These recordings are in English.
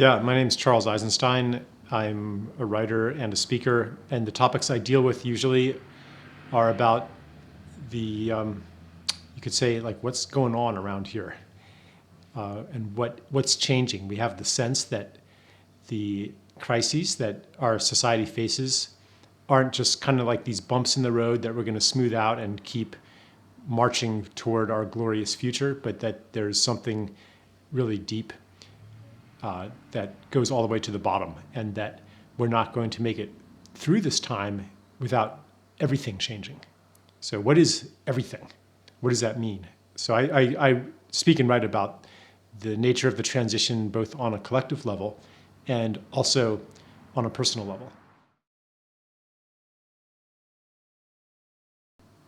Yeah, my name's Charles Eisenstein. I'm a writer and a speaker, and the topics I deal with usually are about you could say, like, what's going on around here, and what's changing. We have the sense that the crises that our society faces aren't just kind of like these bumps in the road that we're going to smooth out and keep marching toward our glorious future, but that there's something really deep that goes all the way to the bottom, and that we're not going to make it through this time without everything changing. So what is everything? What does that mean? So I speak and write about the nature of the transition, both on a collective level and also on a personal level.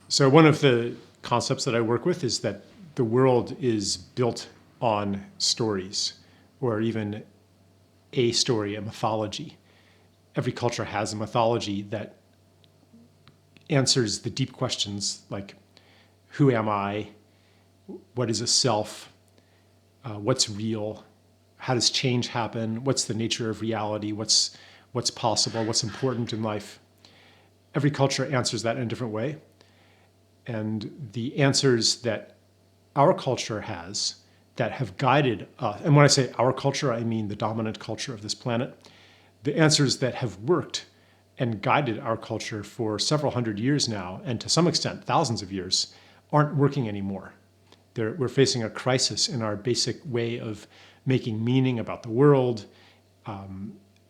So one of the concepts that I work with is that the world is built on stories, or even a story, a mythology. Every culture has a mythology that answers the deep questions like, who am I? What is a self? What's real? How does change happen? What's the nature of reality? What's possible? What's important in life? Every culture answers that in a different way. And the answers that our culture has that have guided us, and when I say our culture, I mean the dominant culture of this planet, the answers that have worked and guided our culture for several hundred years now, and to some extent thousands of years, aren't working anymore. We're facing a crisis in our basic way of making meaning about the world,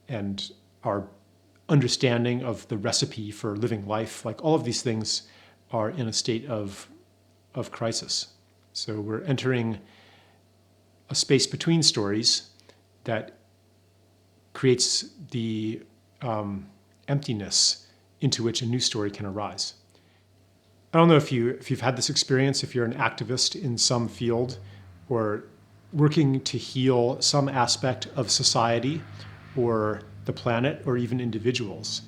and our understanding of the recipe for living life. Like, all of these things are in a state of crisis. So we're entering a space between stories that creates the emptiness into which a new story can arise. I don't know if you've had this experience, if you're an activist in some field or working to heal some aspect of society or the planet or even individuals,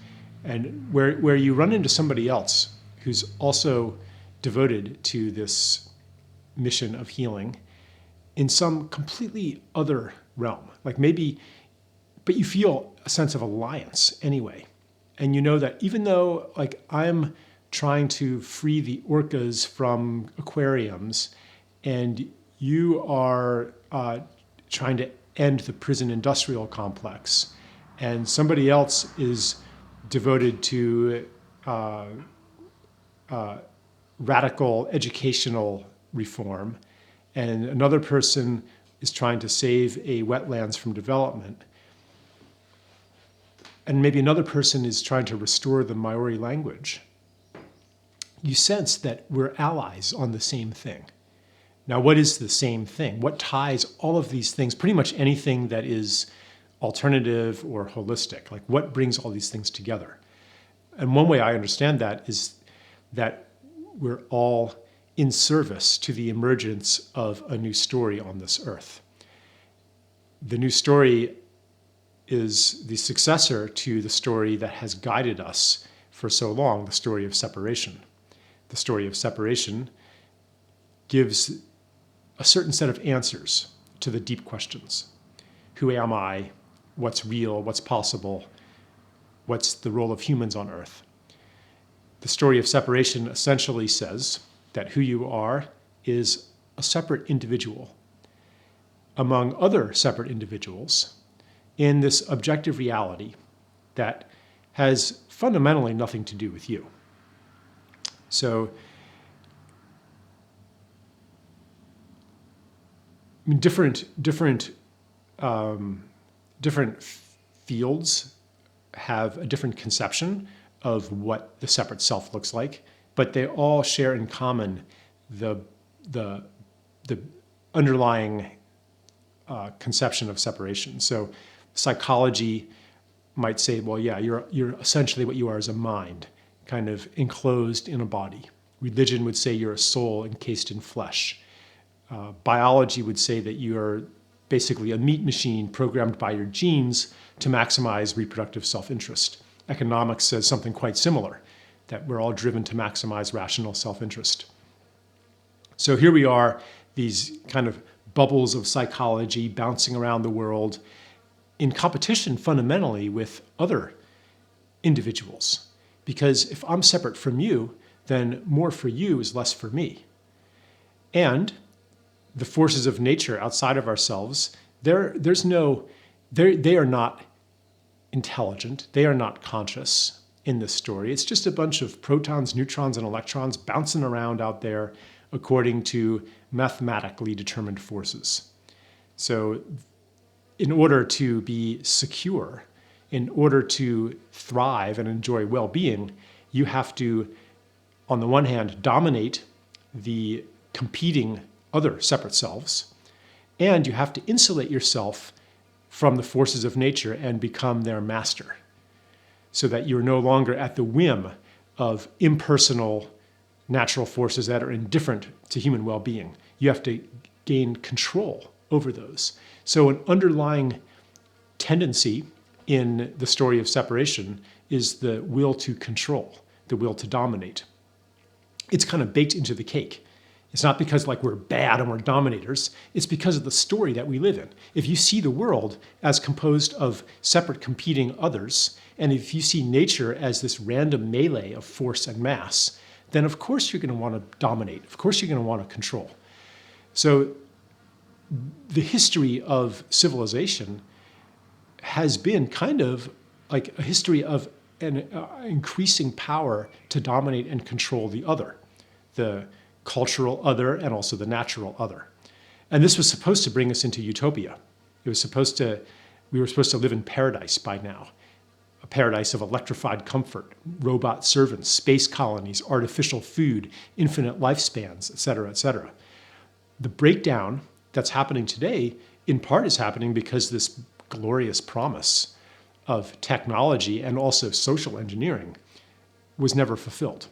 and where you run into somebody else who's also devoted to this mission of healing in some completely other realm. Like, maybe, but you feel a sense of alliance anyway. And you know that even though, like, I'm trying to free the orcas from aquariums, and you are trying to end the prison industrial complex, and somebody else is devoted to radical educational reform, and another person is trying to save a wetlands from development, and maybe another person is trying to restore the Maori language, you sense that we're allies on the same thing. Now, what is the same thing? What ties all of these things, pretty much anything that is alternative or holistic? Like, what brings all these things together? And one way I understand that is that we're all in service to the emergence of a new story on this earth. The new story is the successor to the story that has guided us for so long, the story of separation. The story of separation gives a certain set of answers to the deep questions. Who am I? What's real? What's possible? What's the role of humans on earth? The story of separation essentially says that who you are is a separate individual among other separate individuals in this objective reality that has fundamentally nothing to do with you. So, I mean, different fields have a different conception of what the separate self looks like, but they all share in common the underlying conception of separation. So, psychology might say, well, yeah, you're essentially what you are is a mind, kind of enclosed in a body. Religion would say you're a soul encased in flesh. Biology would say that you're basically a meat machine programmed by your genes to maximize reproductive self-interest. Economics says something quite similar, that we're all driven to maximize rational self-interest. So here we are, these kind of bubbles of psychology bouncing around the world, in competition fundamentally with other individuals. Because if I'm separate from you, then more for you is less for me. And the forces of nature outside of ourselves, they are not intelligent. They are not conscious in this story. It's just a bunch of protons, neutrons, and electrons bouncing around out there according to mathematically determined forces. So in order to be secure, in order to thrive and enjoy well-being, you have to, on the one hand, dominate the competing other separate selves, and you have to insulate yourself from the forces of nature and become their master, so that you're no longer at the whim of impersonal natural forces that are indifferent to human well-being. You have to gain control over those. So an underlying tendency in the story of separation is the will to control, the will to dominate. It's kind of baked into the cake. It's not because like we're bad and we're dominators. It's because of the story that we live in. If you see the world as composed of separate competing others, and if you see nature as this random melee of force and mass, then of course you're going to want to dominate. Of course you're going to want to control. So the history of civilization has been kind of like a history of an increasing power to dominate and control the other, the cultural other and also the natural other. And this was supposed to bring us into utopia. We were supposed to live in paradise by now, a paradise of electrified comfort, robot servants, space colonies, artificial food, infinite lifespans, et cetera, et cetera. The breakdown that's happening today, in part, is happening because this glorious promise of technology and also social engineering was never fulfilled.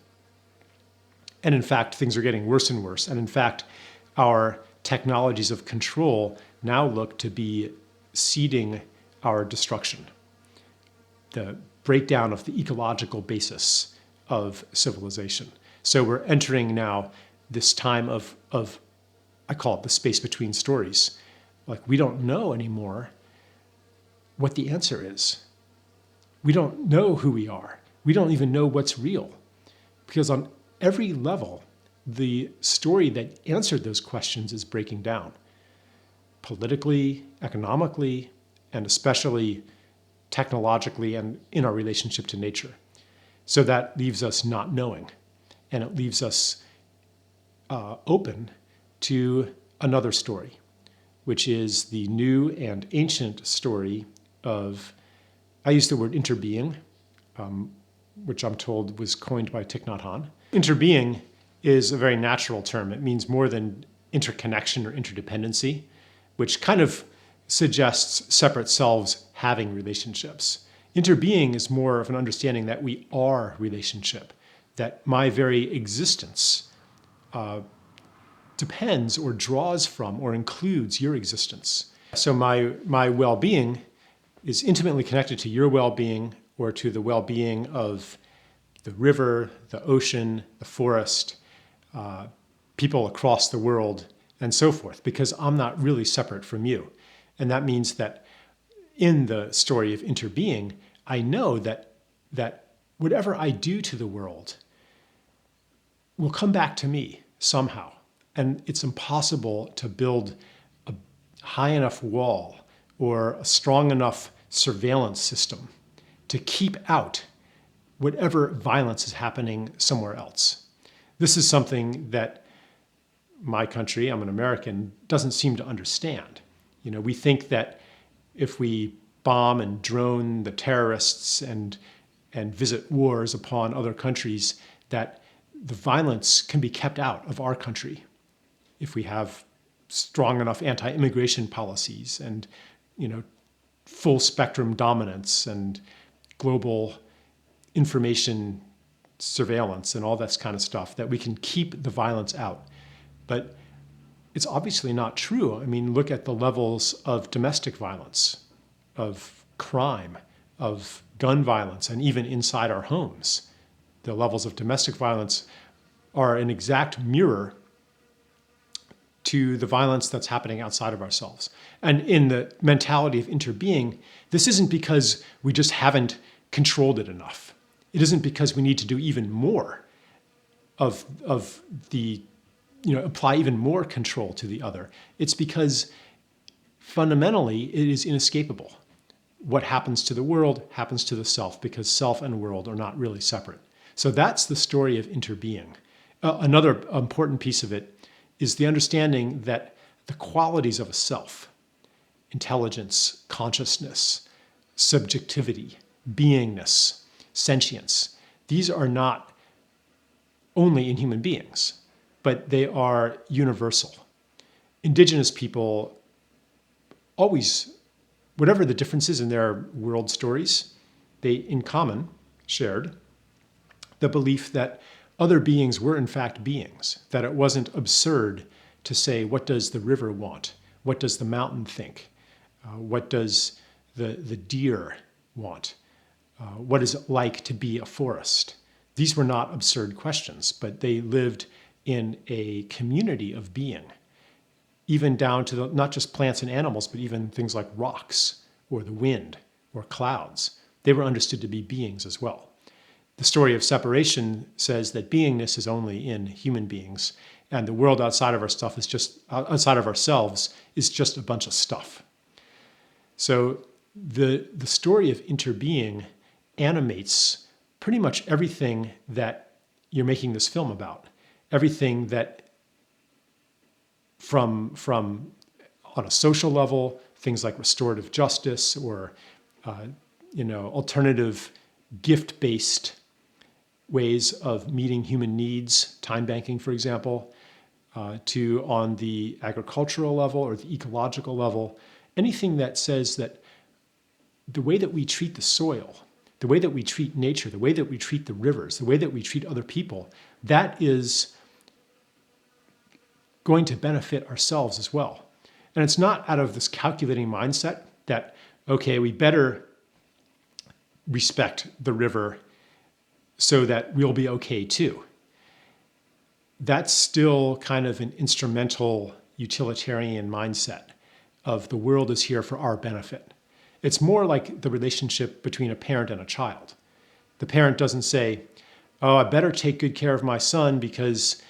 And in fact, things are getting worse and worse. And in fact, our technologies of control now look to be seeding our destruction, the breakdown of the ecological basis of civilization. So we're entering now this time of I call it the space between stories. Like, we don't know anymore what the answer is. We don't know who we are. We don't even know what's real. Because on every level, the story that answered those questions is breaking down. Politically, economically, and especially technologically and in our relationship to nature. So that leaves us not knowing. And it leaves us open to another story, which is the new and ancient story of, I use the word interbeing, which I'm told was coined by Thich Nhat Hanh. Interbeing is a very natural term. It means more than interconnection or interdependency, which kind of suggests separate selves having relationships. Interbeing is more of an understanding that we are relationship, that my very existence depends or draws from or includes your existence. So my well-being is intimately connected to your well-being or to the well-being of the river, the ocean, the forest, people across the world, and so forth, because I'm not really separate from you. And that means that in the story of interbeing, I know that whatever I do to the world will come back to me somehow. And it's impossible to build a high enough wall or a strong enough surveillance system to keep out whatever violence is happening somewhere else. This is something that my country, I'm an American, doesn't seem to understand. You know, we think that if we bomb and drone the terrorists and visit wars upon other countries, that the violence can be kept out of our country if we have strong enough anti-immigration policies and, you know, full spectrum dominance and global information surveillance and all that kind of stuff, that we can keep the violence out. But it's obviously not true. I mean, look at the levels of domestic violence, of crime, of gun violence, and even inside our homes. The levels of domestic violence are an exact mirror to the violence that's happening outside of ourselves. And in the mentality of interbeing, this isn't because we just haven't controlled it enough. It isn't because we need to do even more of the, apply even more control to the other. It's because fundamentally it is inescapable. What happens to the world happens to the self, because self and world are not really separate. So that's the story of interbeing. Another important piece of it is the understanding that the qualities of a self, intelligence, consciousness, subjectivity, beingness, sentience, these are not only in human beings, but they are universal. Indigenous people always, whatever the differences in their world stories, they in common shared the belief that other beings were in fact beings, that it wasn't absurd to say, what does the river want? What does the mountain think? What does the deer want? What is it like to be a forest? These were not absurd questions, but they lived in a community of being, even down to not just plants and animals, but even things like rocks or the wind or clouds. They were understood to be beings as well. The story of separation says that beingness is only in human beings, and the world outside of outside of ourselves is just a bunch of stuff. So the story of interbeing animates pretty much everything that you're making this film about. Everything that from on a social level, things like restorative justice or alternative gift-based ways of meeting human needs, time banking, for example, to on the agricultural level or the ecological level, anything that says that the way that we treat the soil, the way that we treat nature, the way that we treat the rivers, the way that we treat other people, that is going to benefit ourselves as well. And it's not out of this calculating mindset that, okay, we better respect the river so that we'll be okay too. That's still kind of an instrumental utilitarian mindset of the world is here for our benefit. It's more like the relationship between a parent and a child. The parent doesn't say, oh, I better take good care of my son because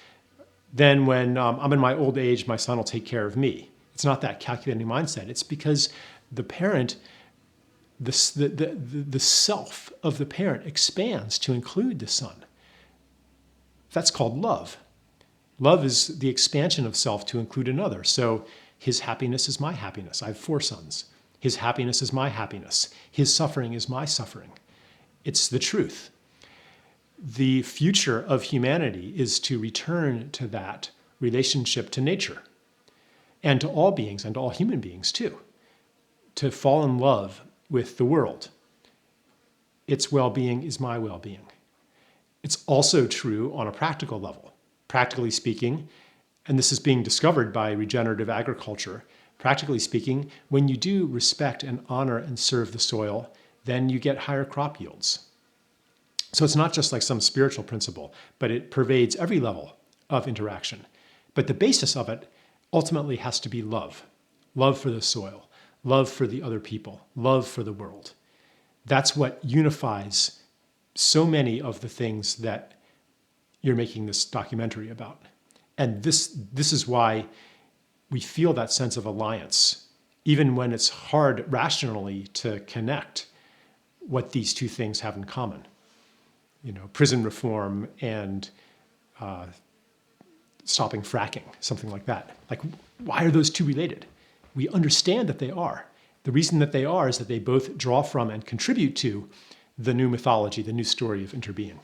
then when I'm in my old age, my son will take care of me. It's not that calculating mindset. It's because the parent, the self of the parent expands to include the son. That's called love. Love is the expansion of self to include another. So his happiness is my happiness. I have 4 sons. His happiness is my happiness. His suffering is my suffering. It's the truth. The future of humanity is to return to that relationship to nature and to all beings and to all human beings too, to fall in love with the world. Its well-being is my well-being. It's also true on a practical level. Practically speaking, and this is being discovered by regenerative agriculture, practically speaking, when you do respect and honor and serve the soil, then you get higher crop yields. So it's not just like some spiritual principle, but it pervades every level of interaction. But the basis of it ultimately has to be love. Love for the soil, love for the other people, love for the world. That's what unifies so many of the things that you're making this documentary about. And this is why we feel that sense of alliance, even when it's hard rationally to connect what these two things have in common. Prison reform and stopping fracking, something like that. Like, why are those two related? We understand that they are. The reason that they are is that they both draw from and contribute to the new mythology, the new story of interbeing.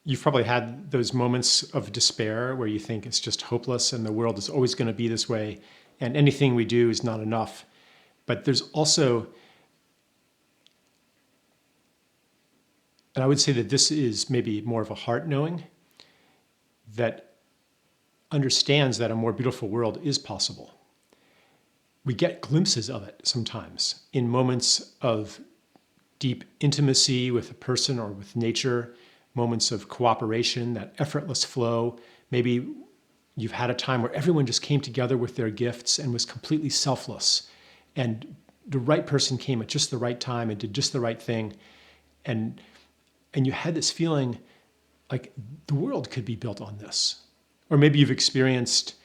You've probably had those moments of despair where you think it's just hopeless and the world is always going to be this way and anything we do is not enough. But there's also, and I would say that this is maybe more of a heart knowing, that understands that a more beautiful world is possible. We get glimpses of it sometimes in moments of deep intimacy with a person or with nature, moments of cooperation, that effortless flow. Maybe you've had a time where everyone just came together with their gifts and was completely selfless. And the right person came at just the right time and did just the right thing. And you had this feeling like the world could be built on this. Or maybe you've experienced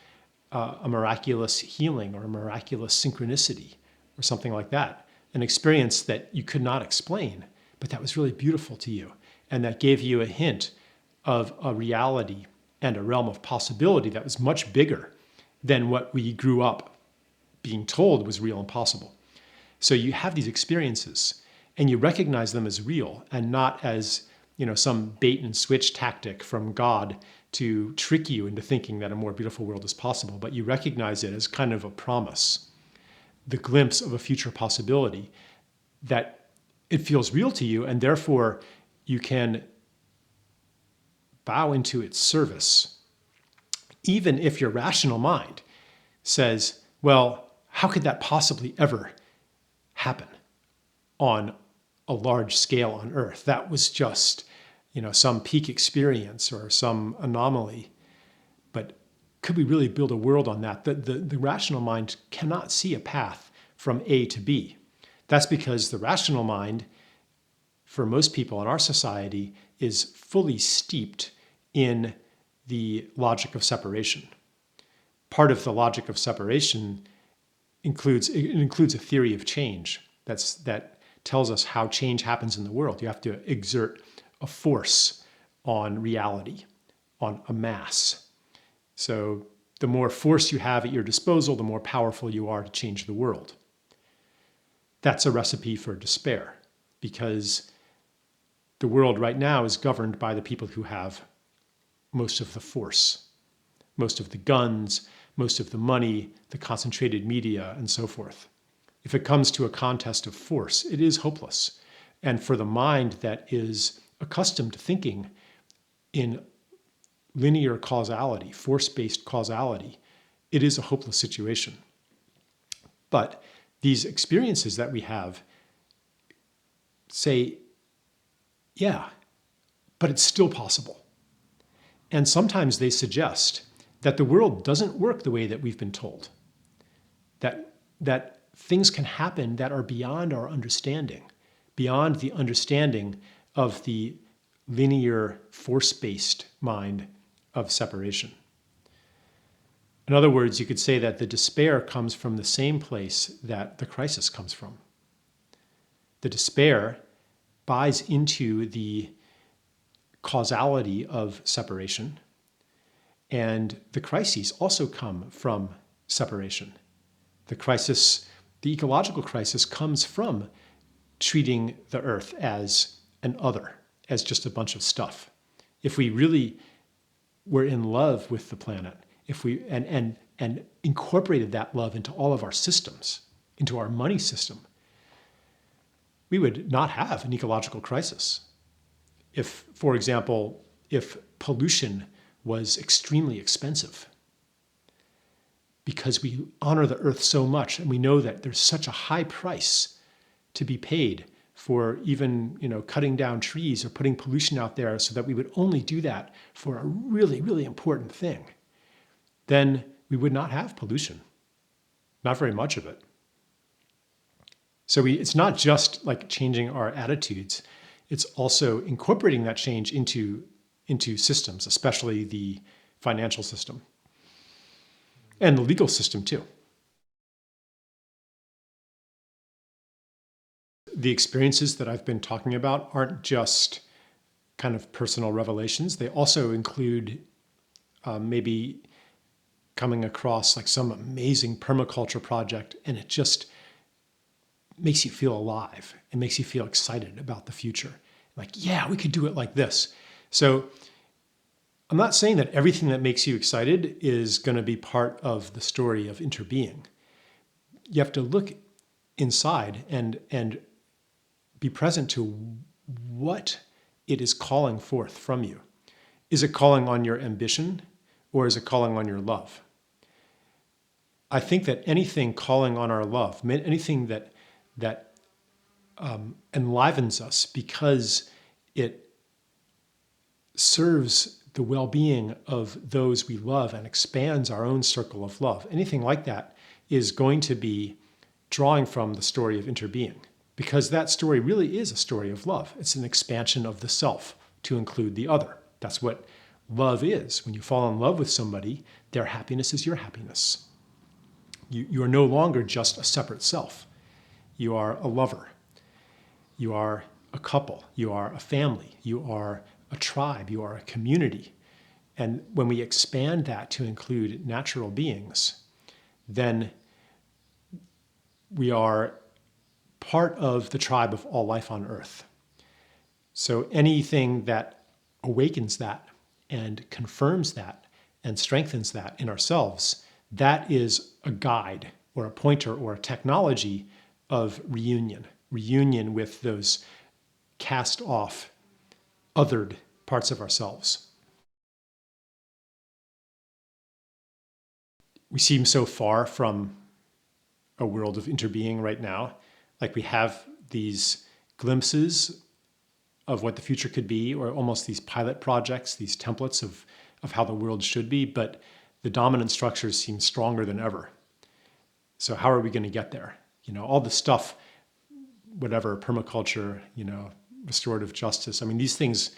a miraculous healing or a miraculous synchronicity or something like that. An experience that you could not explain, but that was really beautiful to you. And that gave you a hint of a reality and a realm of possibility that was much bigger than what we grew up being told was real and possible. So you have these experiences and you recognize them as real and not as, some bait and switch tactic from God to trick you into thinking that a more beautiful world is possible, but you recognize it as kind of a promise, the glimpse of a future possibility that it feels real to you, and therefore you can bow into its service, even if your rational mind says, well, how could that possibly ever happen on a large scale on Earth? That was just, some peak experience or some anomaly. But could we really build a world on that? The rational mind cannot see a path from A to B. That's because the rational mind, for most people in our society, is fully steeped in the logic of separation. Part of the logic of separation includes a theory of change that tells us how change happens in the world. You have to exert a force on reality, on a mass. So the more force you have at your disposal, the more powerful you are to change the world. That's a recipe for despair, because the world right now is governed by the people who have most of the force, most of the guns, most of the money, the concentrated media, and so forth. If it comes to a contest of force, it is hopeless. And for the mind that is accustomed to thinking in linear causality, force-based causality, it is a hopeless situation. But these experiences that we have say, yeah, but it's still possible. And sometimes they suggest that the world doesn't work the way that we've been told, that things can happen that are beyond our understanding, beyond the understanding of the linear force-based mind of separation. In other words, you could say that the despair comes from the same place that the crisis comes from. The despair buys into the causality of separation, and the crises also come from separation. The ecological crisis comes from treating the earth as an other, as just a bunch of stuff. If we really were in love with the planet, if we and incorporated that love into all of our systems, into our money system, we would not have an ecological crisis. If, for example, if pollution was extremely expensive, because we honor the earth so much and we know that there's such a high price to be paid for even cutting down trees or putting pollution out there, so that we would only do that for a really, really important thing, then we would not have pollution. Not very much of it. So it's not just like changing our attitudes, it's also incorporating that change into systems, especially the financial system and the legal system too. The experiences that I've been talking about aren't just kind of personal revelations. They also include maybe coming across like some amazing permaculture project, and it just makes you feel alive. It makes you feel excited about the future. Like, yeah, we could do it like this. So I'm not saying that everything that makes you excited is going to be part of the story of interbeing. You have to look inside and be present to what it is calling forth from you. Is it calling on your ambition, or is it calling on your love? I think that anything calling on our love, anything that enlivens us because it serves the well-being of those we love and expands our own circle of love, anything like that is going to be drawing from the story of interbeing, because that story really is a story of love. It's an expansion of the self to include the other. That's what love is. When you fall in love with somebody, their happiness is your happiness. You are no longer just a separate self. You are a lover. You are a couple. You are a family. You are a tribe. You are a community. And when we expand that to include natural beings, then we are part of the tribe of all life on earth. So anything that awakens that and confirms that and strengthens that in ourselves, that is a guide or a pointer or a technology of reunion with those cast off, othered parts of ourselves. We seem so far from a world of interbeing right now. Like we have these glimpses of what the future could be, or almost these pilot projects, these templates of how the world should be, but the dominant structures seem stronger than ever. So how are we going to get there? All the stuff, whatever, permaculture, restorative justice. I mean, these things,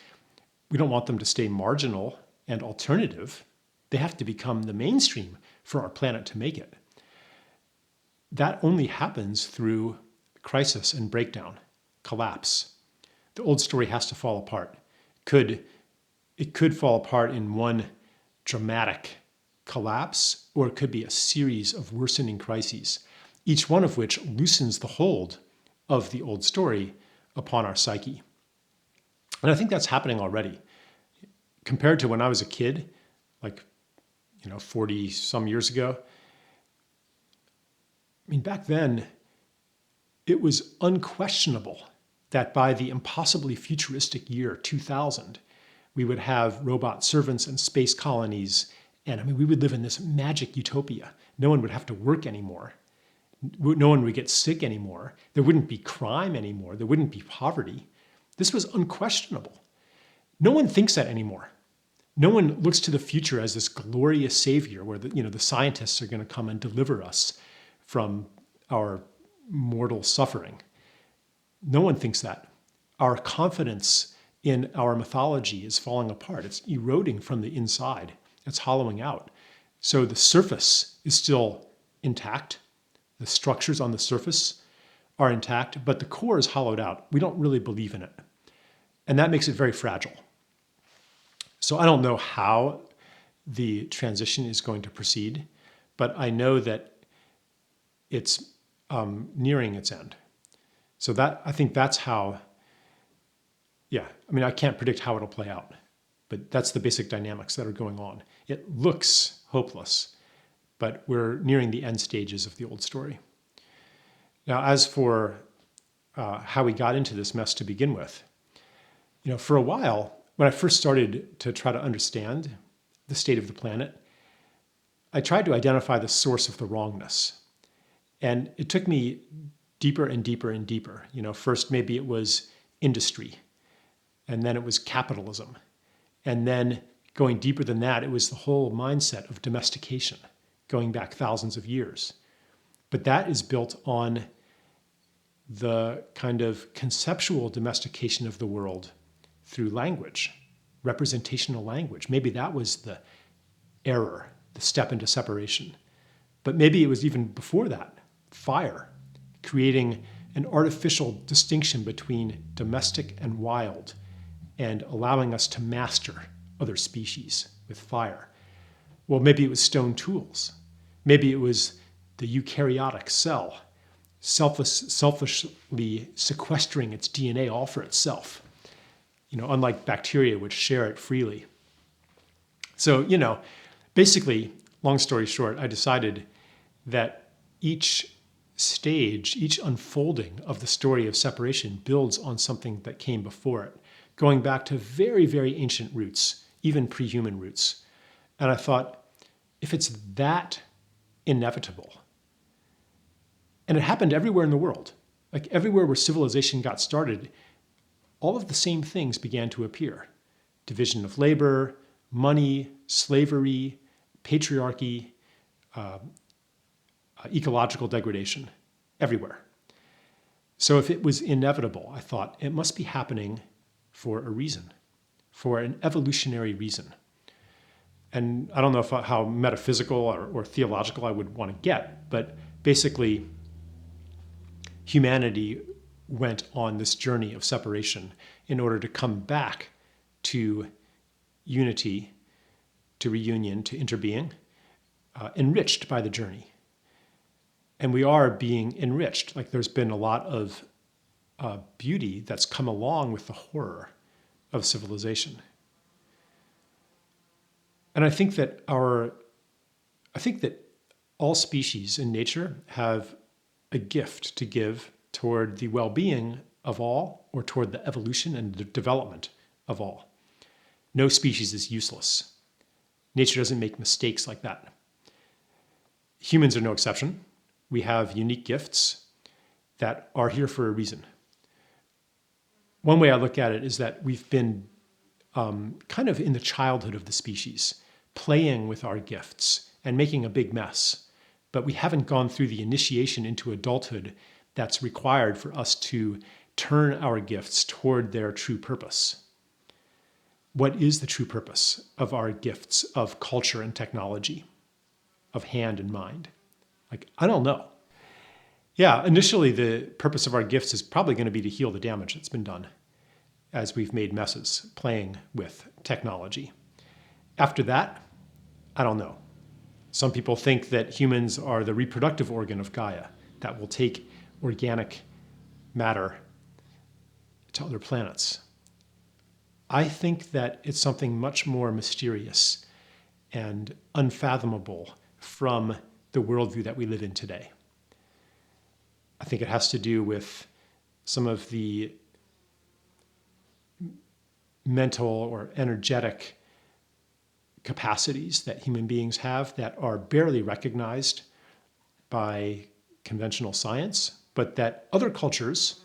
we don't want them to stay marginal and alternative. They have to become the mainstream for our planet to make it. That only happens through crisis and breakdown, collapse. The old story has to fall apart. It could fall apart in one dramatic collapse, or it could be a series of worsening crises, each one of which loosens the hold of the old story upon our psyche. And I think that's happening already. Compared to when I was a kid, 40 some years ago, I mean, back then, it was unquestionable that by the impossibly futuristic year 2000, we would have robot servants and space colonies. And I mean, we would live in this magic utopia. No one would have to work anymore. No one would get sick anymore. There wouldn't be crime anymore. There wouldn't be poverty. This was unquestionable. No one thinks that anymore. No one looks to the future as this glorious savior where the scientists are going to come and deliver us from our mortal suffering. No one thinks that. Our confidence in our mythology is falling apart. It's eroding from the inside. It's hollowing out. So the surface is still intact. The structures on the surface are intact, but the core is hollowed out. We don't really believe in it. And that makes it very fragile. So I don't know how the transition is going to proceed, but I know that it's nearing its end. So I think that's how, I can't predict how it'll play out, but that's the basic dynamics that are going on. It looks hopeless, but we're nearing the end stages of the old story. Now, as for how we got into this mess to begin with, for a while, when I first started to try to understand the state of the planet, I tried to identify the source of the wrongness. And it took me deeper and deeper and deeper. First maybe it was industry, and then it was capitalism. And then going deeper than that, it was the whole mindset of domestication, going back thousands of years. But that is built on the kind of conceptual domestication of the world through language, representational language. Maybe that was the error, the step into separation. But maybe it was even before that, fire, creating an artificial distinction between domestic and wild, and allowing us to master other species with fire. Well, maybe it was stone tools. Maybe it was the eukaryotic cell, selfishly sequestering its DNA all for itself, unlike bacteria which share it freely. So, basically, long story short, I decided that each stage, each unfolding of the story of separation builds on something that came before it, going back to very, very ancient roots, even pre-human roots. And I thought, if it's that inevitable, and it happened everywhere in the world, like everywhere where civilization got started, all of the same things began to appear. division of labor, money, slavery, patriarchy, ecological degradation, everywhere. So if it was inevitable, I thought it must be happening for a reason, for an evolutionary reason. And I don't know how metaphysical or theological I would want to get, but basically humanity went on this journey of separation in order to come back to unity, to reunion, to interbeing, enriched by the journey. And we are being enriched. Like there's been a lot of beauty that's come along with the horror of civilization. And I think that all species in nature have a gift to give toward the well-being of all, or toward the evolution and the development of all. No species is useless. Nature doesn't make mistakes like that. Humans are no exception. We have unique gifts that are here for a reason. One way I look at it is that we've been kind of in the childhood of the species, playing with our gifts and making a big mess. But we haven't gone through the initiation into adulthood that's required for us to turn our gifts toward their true purpose. What is the true purpose of our gifts of culture and technology, of hand and mind? Like, I don't know. Yeah, initially the purpose of our gifts is probably going to be to heal the damage that's been done as we've made messes playing with technology. After that, I don't know. Some people think that humans are the reproductive organ of Gaia that will take organic matter to other planets. I think that it's something much more mysterious and unfathomable from the worldview that we live in today. I think it has to do with some of the mental or energetic capacities that human beings have that are barely recognized by conventional science, but that other cultures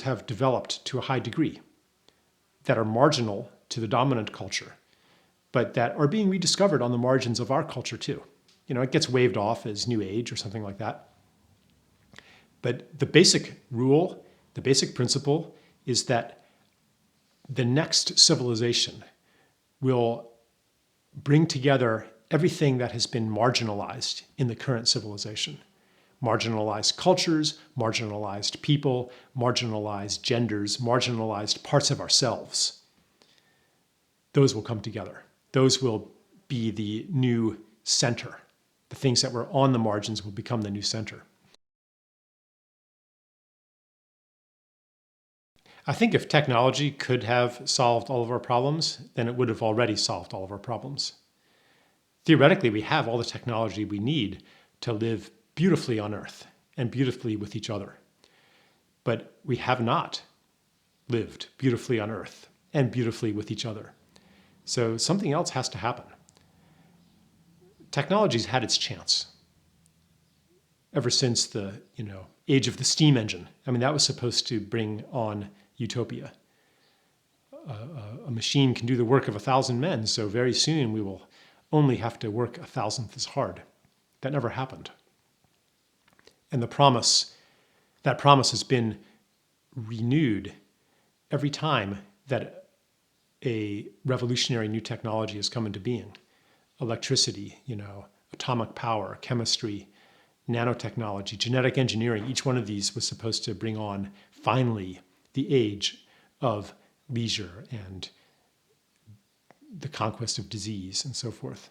have developed to a high degree, that are marginal to the dominant culture, but that are being rediscovered on the margins of our culture too. You know, it gets waved off as New Age or something like that. But the basic rule, the basic principle is that the next civilization will bring together everything that has been marginalized in the current civilization. Marginalized cultures, marginalized people, marginalized genders, marginalized parts of ourselves. Those will come together. Those will be the new center. The things that were on the margins will become the new center. I think if technology could have solved all of our problems, then it would have already solved all of our problems. Theoretically, we have all the technology we need to live beautifully on Earth and beautifully with each other. But we have not lived beautifully on Earth and beautifully with each other. So something else has to happen. Technology's had its chance ever since the age of the steam engine. I mean, that was supposed to bring on utopia. A machine can do the work of 1,000 men, so very soon we will only have to work 1,000th as hard. That never happened. And that promise has been renewed every time that a revolutionary new technology has come into being. Electricity, atomic power, chemistry, nanotechnology, genetic engineering. Each one of these was supposed to bring on, finally, the age of leisure and the conquest of disease and so forth.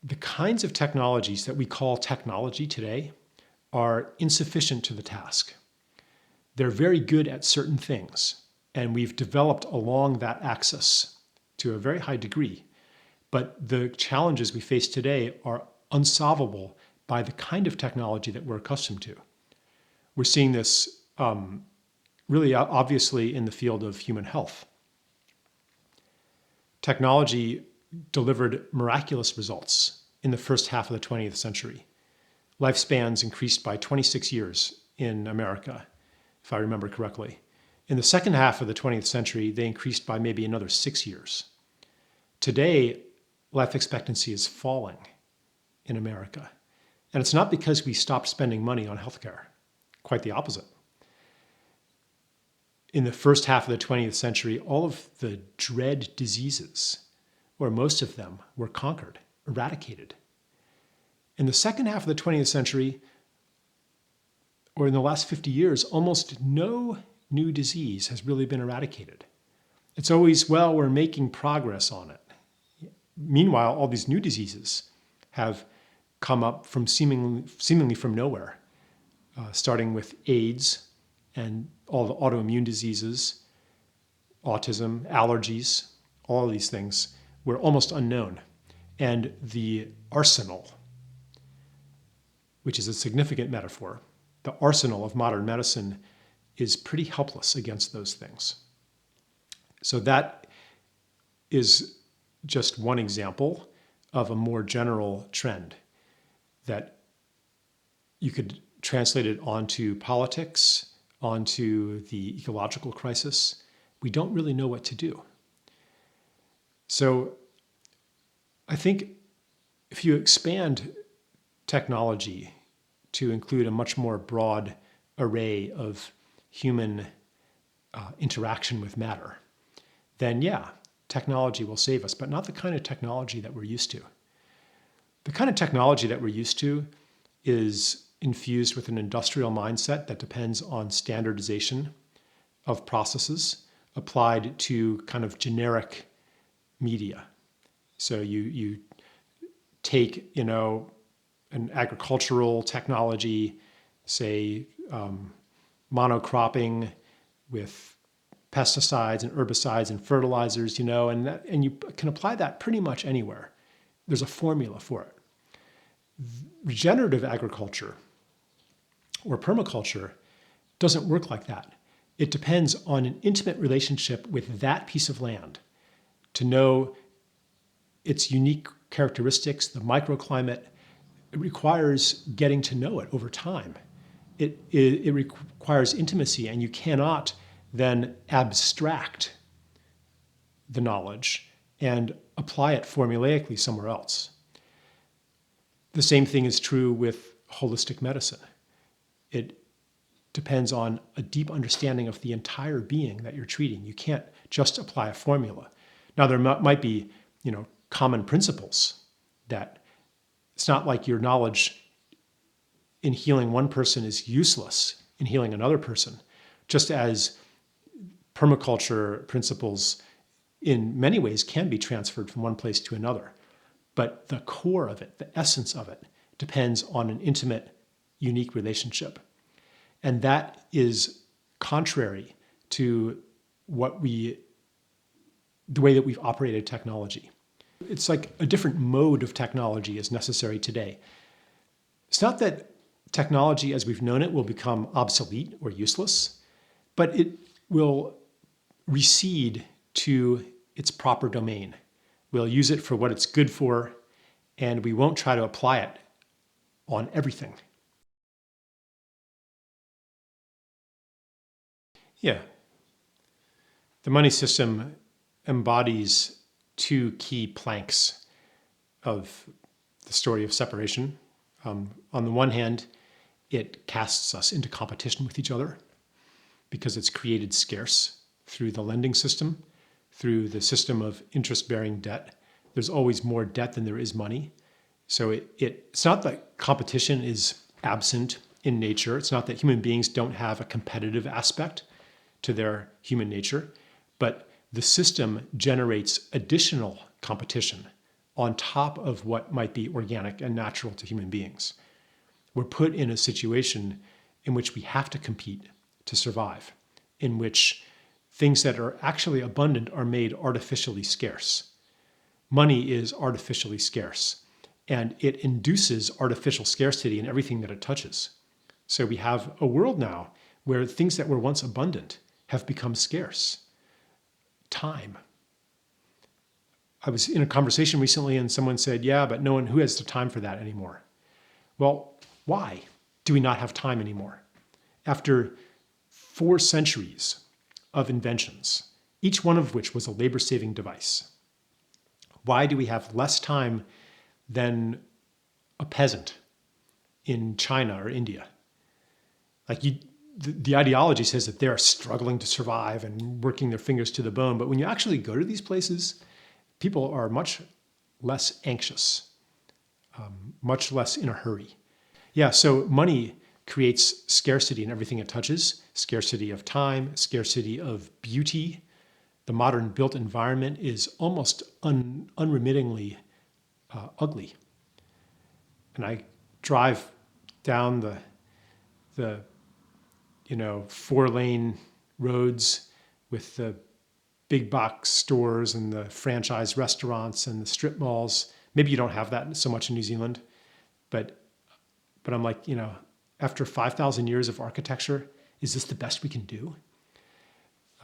The kinds of technologies that we call technology today are insufficient to the task. They're very good at certain things, and we've developed along that axis to a very high degree. But the challenges we face today are unsolvable by the kind of technology that we're accustomed to. We're seeing this really obviously in the field of human health. Technology delivered miraculous results in the first half of the 20th century. Lifespans increased by 26 years in America, if I remember correctly. In the second half of the 20th century, they increased by maybe another 6 years. Today, life expectancy is falling in America. And it's not because we stopped spending money on healthcare. Quite the opposite. In the first half of the 20th century, all of the dread diseases, or most of them, were conquered, eradicated. In the second half of the 20th century, or in the last 50 years, almost no new disease has really been eradicated. It's always, well, we're making progress on it. Meanwhile, all these new diseases have come up from seemingly from nowhere, starting with AIDS and all the autoimmune diseases, autism, allergies, all of these things were almost unknown. And the arsenal, which is a significant metaphor, the arsenal of modern medicine is pretty helpless against those things. So that is just one example of a more general trend that you could translate it onto politics, onto the ecological crisis. We don't really know what to do. So I think if you expand technology to include a much more broad array of human interaction with matter, then yeah, technology will save us, but not the kind of technology that we're used to. The kind of technology that we're used to is infused with an industrial mindset that depends on standardization of processes applied to kind of generic media. So you take, an agricultural technology, say monocropping with pesticides and herbicides and fertilizers, and you can apply that pretty much anywhere. There's a formula for it. Regenerative agriculture or permaculture doesn't work like that. It depends on an intimate relationship with that piece of land to know its unique characteristics, the microclimate. It requires getting to know it over time. It requires intimacy, and you cannot then abstract the knowledge and apply it formulaically somewhere else. The same thing is true with holistic medicine. It depends on a deep understanding of the entire being that you're treating. You can't just apply a formula. Now, there might be, common principles that it's not like your knowledge in healing one person is useless in healing another person, just as permaculture principles in many ways can be transferred from one place to another. But the core of it, the essence of it, depends on an intimate, unique relationship. And that is contrary to the way that we've operated technology. It's like a different mode of technology is necessary today. It's not that technology as we've known it will become obsolete or useless, but it will recede to its proper domain. We'll use it for what it's good for, and we won't try to apply it on everything. Yeah. The money system embodies two key planks of the story of separation. On the one hand, it casts us into competition with each other because it's created scarce through the lending system, through the system of interest-bearing debt. There's always more debt than there is money. So it's not that competition is absent in nature. It's not that human beings don't have a competitive aspect to their human nature, but the system generates additional competition on top of what might be organic and natural to human beings. We're put in a situation in which we have to compete to survive, in which things that are actually abundant are made artificially scarce. Money is artificially scarce, and it induces artificial scarcity in everything that it touches. So we have a world now where things that were once abundant have become scarce. Time. I was in a conversation recently and someone said, yeah, but who has the time for that anymore? Well, why do we not have time anymore? After 4 centuries of inventions, each one of which was a labor-saving device. Why do we have less time than a peasant in China or India? The ideology says that they're struggling to survive and working their fingers to the bone. But when you actually go to these places, people are much less anxious, much less in a hurry. Yeah, so money creates scarcity in everything it touches, scarcity of time, scarcity of beauty. The modern built environment is almost unremittingly ugly. And I drive down the 4-lane roads with the big box stores and the franchise restaurants and the strip malls. Maybe you don't have that so much in New Zealand, but I'm like, after 5,000 years of architecture, is this the best we can do?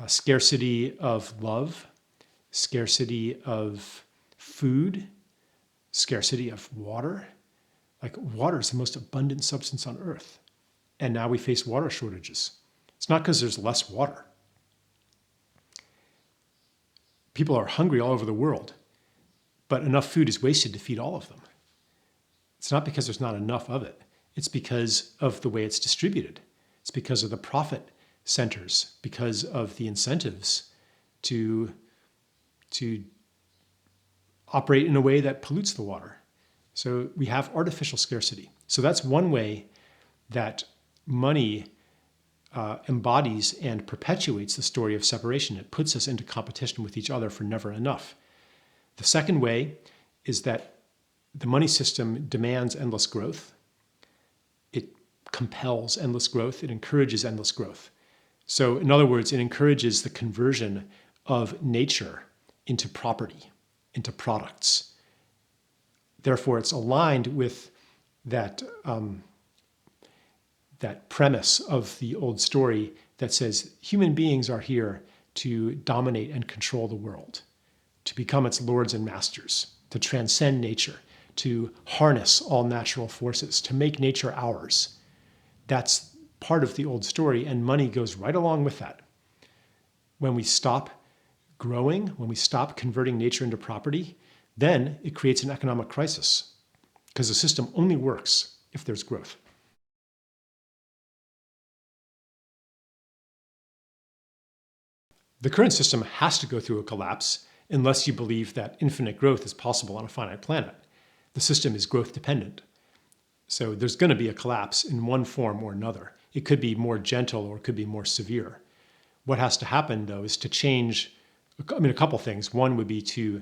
Scarcity of love, scarcity of food, scarcity of water. Like, water is the most abundant substance on earth. And now we face water shortages. It's not because there's less water. People are hungry all over the world, but enough food is wasted to feed all of them. It's not because there's not enough of it. It's because of the way it's distributed. It's because of the profit centers, because of the incentives to operate in a way that pollutes the water. So we have artificial scarcity. So that's one way that money embodies and perpetuates the story of separation. It puts us into competition with each other for never enough. The second way is that the money system demands endless growth. It compels endless growth. It encourages endless growth. So in other words, it encourages the conversion of nature into property, into products. Therefore, it's aligned with that premise of the old story that says human beings are here to dominate and control the world, to become its lords and masters, to transcend nature, to harness all natural forces, to make nature ours. That's part of the old story, and money goes right along with that. When we stop growing, when we stop converting nature into property, then it creates an economic crisis, because the system only works if there's growth. The current system has to go through a collapse unless you believe that infinite growth is possible on a finite planet. The system is growth dependent. So there's going to be a collapse in one form or another. It could be more gentle or it could be more severe. What has to happen, though, is to change, a couple things. One would be to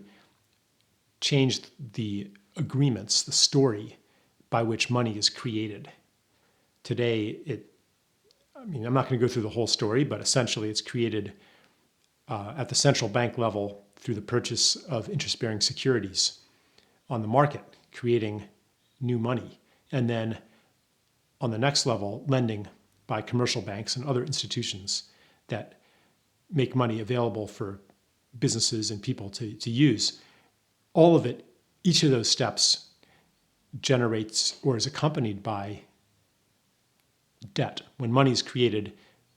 change the agreements, the story by which money is created. Today, I'm not going to go through the whole story, but essentially it's created at the central bank level through the purchase of interest-bearing securities on the market, creating new money. And then on the next level, lending by commercial banks and other institutions that make money available for businesses and people to use. All of it, each of those steps generates or is accompanied by debt. When money is created,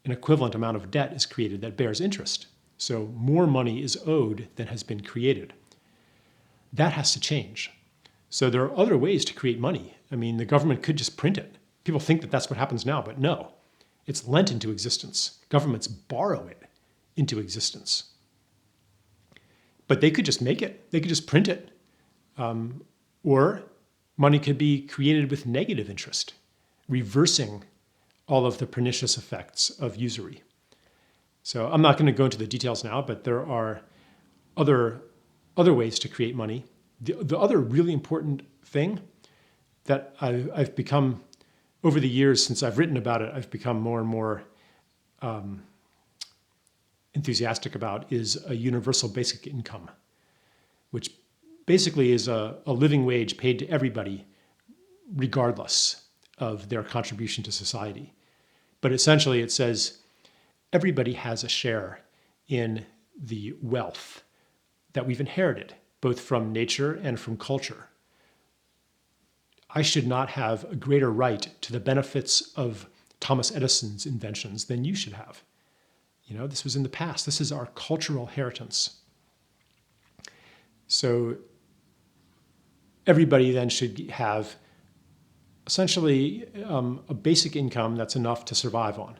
an equivalent amount of debt is created that bears interest. So more money is owed than has been created. That has to change. So there are other ways to create money. The government could just print it. People think that that's what happens now, but no. It's lent into existence. Governments borrow it into existence. But they could just make it. They could just print it. Or money could be created with negative interest, reversing all of the pernicious effects of usury. So I'm not going to go into the details now, but there are other ways to create money. The other really important thing that I've become, over the years since I've written about it, I've become more and more enthusiastic about is a universal basic income, which basically is a living wage paid to everybody, regardless of their contribution to society. But essentially it says everybody has a share in the wealth that we've inherited, both from nature and from culture. I should not have a greater right to the benefits of Thomas Edison's inventions than you should have. This was in the past. This is our cultural inheritance. So everybody then should have essentially a basic income that's enough to survive on.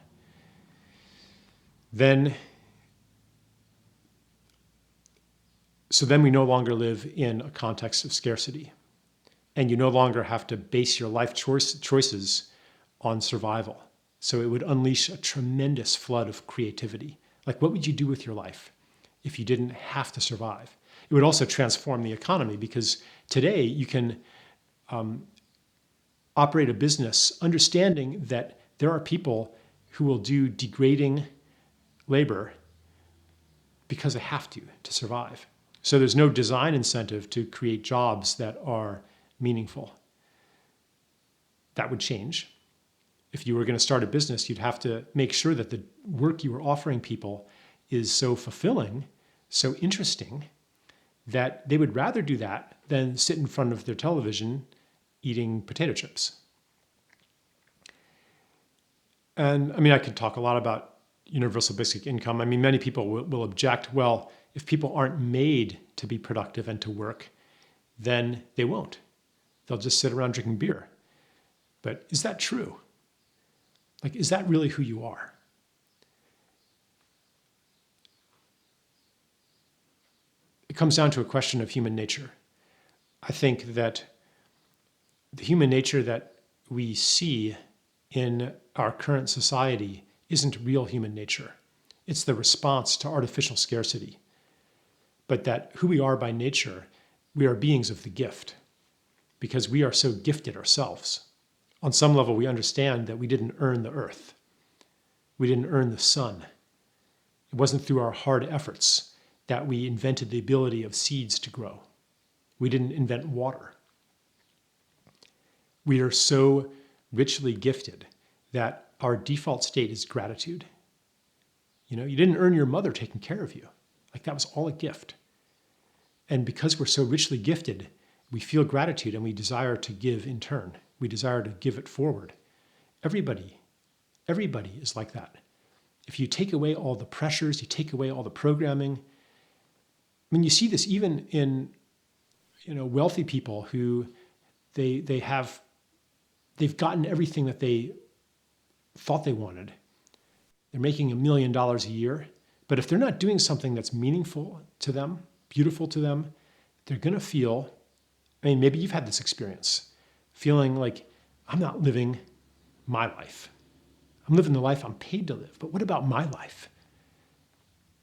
So then we no longer live in a context of scarcity. And you no longer have to base your life choices on survival. So it would unleash a tremendous flood of creativity. Like, what would you do with your life if you didn't have to survive? It would also transform the economy, because today you can operate a business understanding that there are people who will do degrading labor because they have to survive. So there's no design incentive to create jobs that are meaningful. That would change. If you were going to start a business, you'd have to make sure that the work you were offering people is so fulfilling, so interesting, that they would rather do that than sit in front of their television eating potato chips. And I could talk a lot about universal basic income. Many people will object, well, if people aren't made to be productive and to work, then they won't. They'll just sit around drinking beer. But is that true? Like, is that really who you are? It comes down to a question of human nature. I think that the human nature that we see in our current society isn't real human nature. It's the response to artificial scarcity. But that who we are by nature, we are beings of the gift, because we are so gifted ourselves. On some level, we understand that we didn't earn the earth. We didn't earn the sun. It wasn't through our hard efforts that we invented the ability of seeds to grow. We didn't invent water. We are so richly gifted that our default state is gratitude. You didn't earn your mother taking care of you. Like, that was all a gift. And because we're so richly gifted, we feel gratitude and we desire to give in turn. We desire to give it forward. Everybody is like that. If you take away all the pressures, you take away all the programming. You see this even in wealthy people who they've gotten everything that they thought they wanted. They're making $1 million a year, but if they're not doing something that's meaningful to them, beautiful to them, they're going to feel, maybe you've had this experience, feeling like, I'm not living my life. I'm living the life I'm paid to live, but what about my life?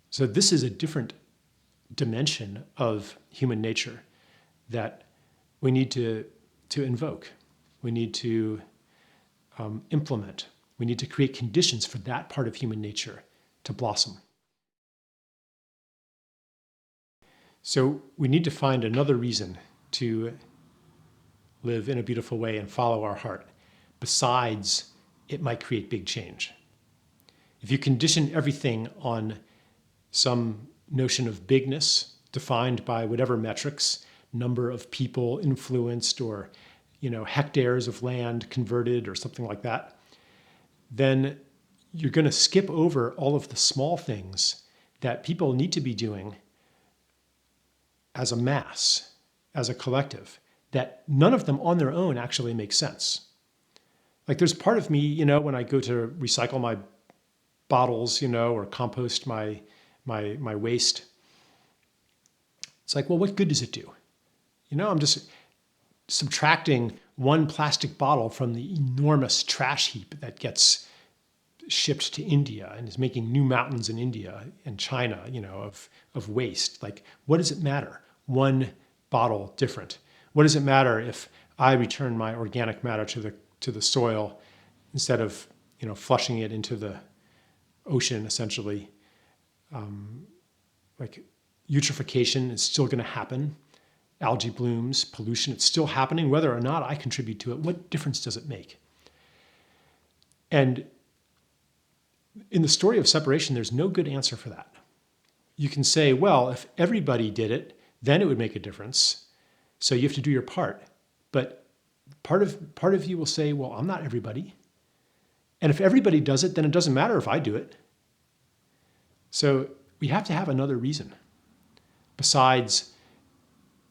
So this is a different dimension of human nature that we need to invoke. We need to implement. We need to create conditions for that part of human nature to blossom. So we need to find another reason to live in a beautiful way and follow our heart, besides it might create big change. If you condition everything on some notion of bigness, defined by whatever metrics, number of people influenced, or hectares of land converted or something like that, then you're going to skip over all of the small things that people need to be doing as a mass, as a collective, that none of them on their own actually make sense. Like, there's part of me, when I go to recycle my bottles, or compost my waste, it's like, well, what good does it do? I'm just subtracting one plastic bottle from the enormous trash heap that gets shipped to India and is making new mountains in India and China, of waste. Like, what does it matter? One bottle different. What does it matter if I return my organic matter to the soil instead of flushing it into the ocean, essentially? Like, eutrophication is still going to happen. Algae blooms, pollution, it's still happening. Whether or not I contribute to it, what difference does it make? And in the story of separation, there's no good answer for that. You can say, well, if everybody did it, then it would make a difference. So you have to do your part. But part of you will say, well, I'm not everybody. And if everybody does it, then it doesn't matter if I do it. So we have to have another reason besides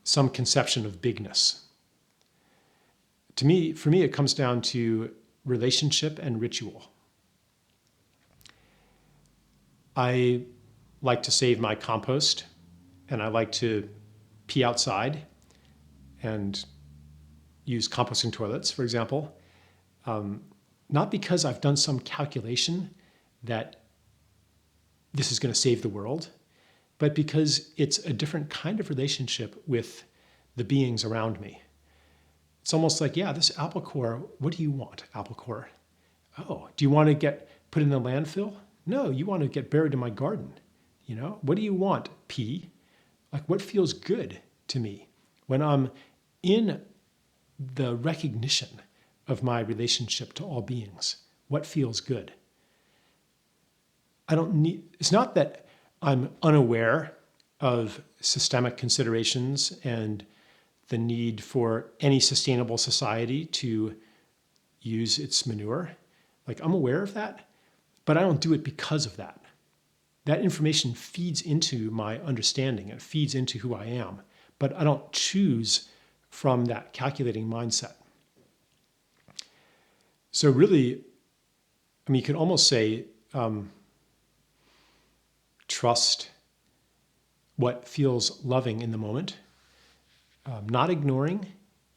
some conception of bigness. For me, it comes down to relationship and ritual. I like to save my compost, and I like to pee outside and use composting toilets, for example. Not because I've done some calculation that this is going to save the world, but because it's a different kind of relationship with the beings around me. It's almost like, yeah, this apple core, what do you want, apple core? Oh, do you want to get put in the landfill? No, you want to get buried in my garden. What do you want, pea? Like, what feels good to me when I'm in the recognition of my relationship to all beings? What feels good? It's not that I'm unaware of systemic considerations and the need for any sustainable society to use its manure. Like, I'm aware of that, but I don't do it because of that. That information feeds into my understanding and feeds into who I am, but I don't choose from that calculating mindset. So really, you could almost say, trust what feels loving in the moment, not ignoring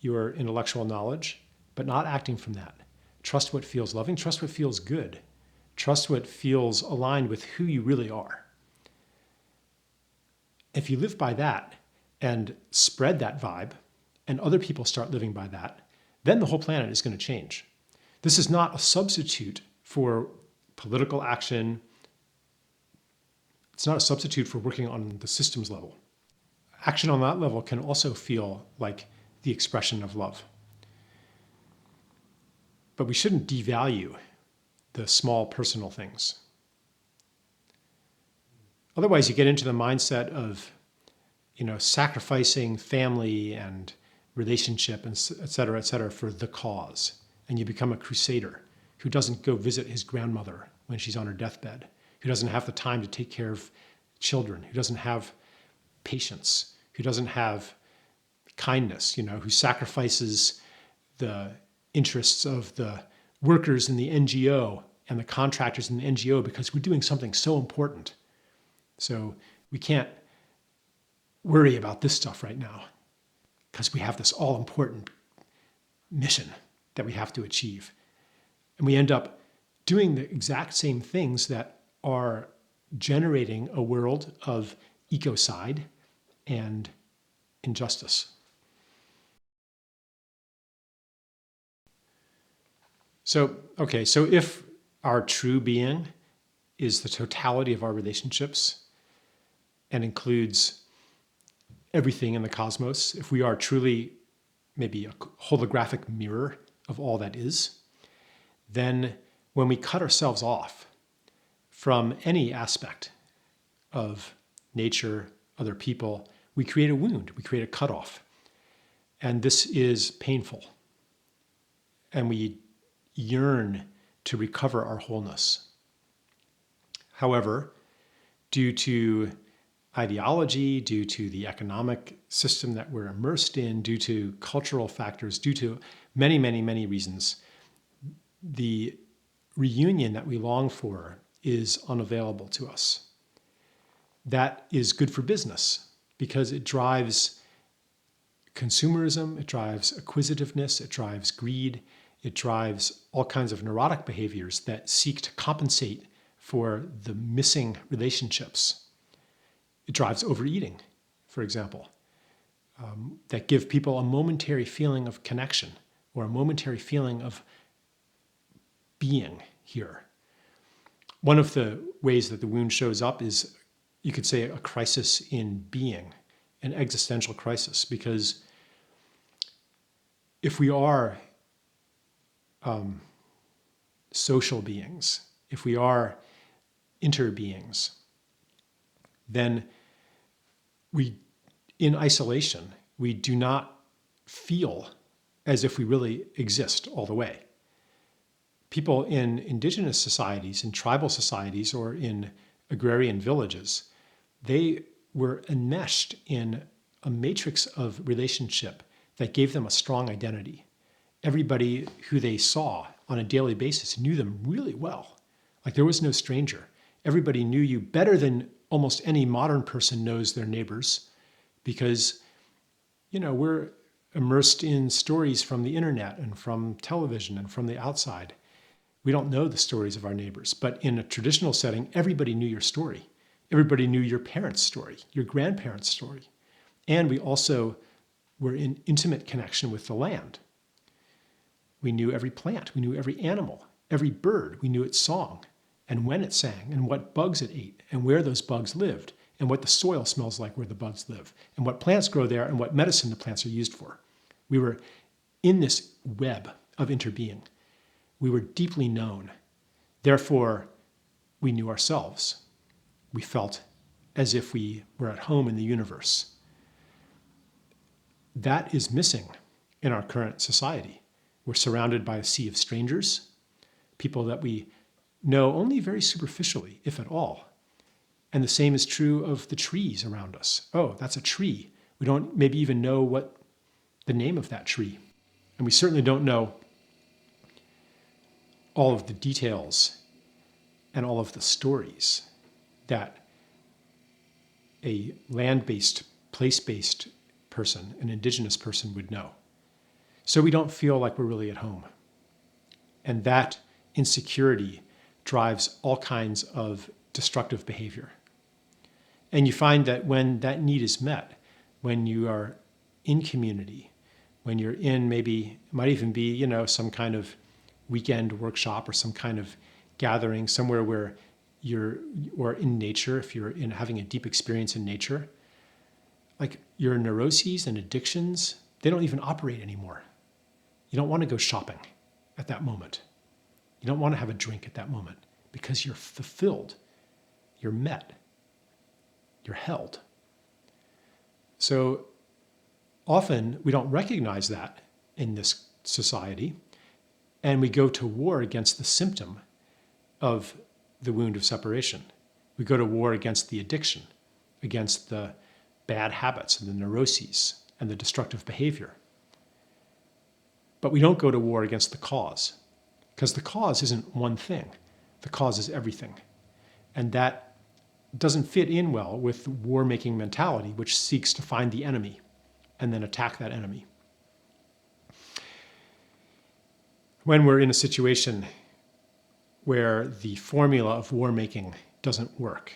your intellectual knowledge, but not acting from that. Trust what feels loving, trust what feels good, trust what feels aligned with who you really are. If you live by that and spread that vibe, and other people start living by that, then the whole planet is going to change. This is not a substitute for political action. It's not a substitute for working on the systems level. Action on that level can also feel like the expression of love. But we shouldn't devalue the small personal things. Otherwise, you get into the mindset of, sacrificing family and relationship and et cetera, for the cause. And you become a crusader who doesn't go visit his grandmother when she's on her deathbed, who doesn't have the time to take care of children, who doesn't have patience, who doesn't have kindness, who sacrifices the interests of the workers in the NGO and the contractors in the NGO because we're doing something so important. So we can't worry about this stuff right now because we have this all-important mission that we have to achieve. And we end up doing the exact same things that are generating a world of ecocide and injustice. So if our true being is the totality of our relationships and includes everything in the cosmos, if we are truly maybe a holographic mirror of all that is, then when we cut ourselves off from any aspect of nature, other people, we create a wound, we create a cutoff. And this is painful. And we yearn to recover our wholeness. However, due to ideology, due to the economic system that we're immersed in, due to cultural factors, due to many, many, many reasons, the reunion that we long for is unavailable to us. That is good for business because it drives consumerism, it drives acquisitiveness, it drives greed, it drives all kinds of neurotic behaviors that seek to compensate for the missing relationships. It drives overeating, for example, that give people a momentary feeling of connection or a momentary feeling of being here. One of the ways that the wound shows up is, you could say, a crisis in being, an existential crisis, because if we are social beings, if we are interbeings, then in isolation, we do not feel as if we really exist all the way. People in indigenous societies, in tribal societies, or in agrarian villages, they were enmeshed in a matrix of relationship that gave them a strong identity. Everybody who they saw on a daily basis knew them really well. Like there was no stranger. Everybody knew you better than almost any modern person knows their neighbors because, we're immersed in stories from the internet and from television and from the outside. We don't know the stories of our neighbors, but in a traditional setting, everybody knew your story. Everybody knew your parents' story, your grandparents' story. And we also were in intimate connection with the land. We knew every plant, we knew every animal, every bird, we knew its song, and when it sang, and what bugs it ate, and where those bugs lived, and what the soil smells like where the bugs live, and what plants grow there, and what medicine the plants are used for. We were in this web of interbeing. We were deeply known. Therefore, we knew ourselves. We felt as if we were at home in the universe. That is missing in our current society. We're surrounded by a sea of strangers, people that we know only very superficially, if at all. And the same is true of the trees around us. Oh, that's a tree. We don't maybe even know what the name of that tree. And we certainly don't know all of the details and all of the stories that a land-based, place-based person, an indigenous person would know. So we don't feel like we're really at home. And that insecurity drives all kinds of destructive behavior. And you find that when that need is met, when you are in community, when you're in maybe, it might even be, some kind of weekend workshop or some kind of gathering somewhere where or in nature, if you're having a deep experience in nature, like your neuroses and addictions, they don't even operate anymore. You don't want to go shopping at that moment. You don't want to have a drink at that moment because you're fulfilled, you're met, you're held. So often we don't recognize that in this society, and we go to war against the symptom of the wound of separation. We go to war against the addiction, against the bad habits and the neuroses and the destructive behavior. But we don't go to war against the cause, because the cause isn't one thing. The cause is everything. And that doesn't fit in well with the war-making mentality, which seeks to find the enemy and then attack that enemy. When we're in a situation where the formula of war-making doesn't work,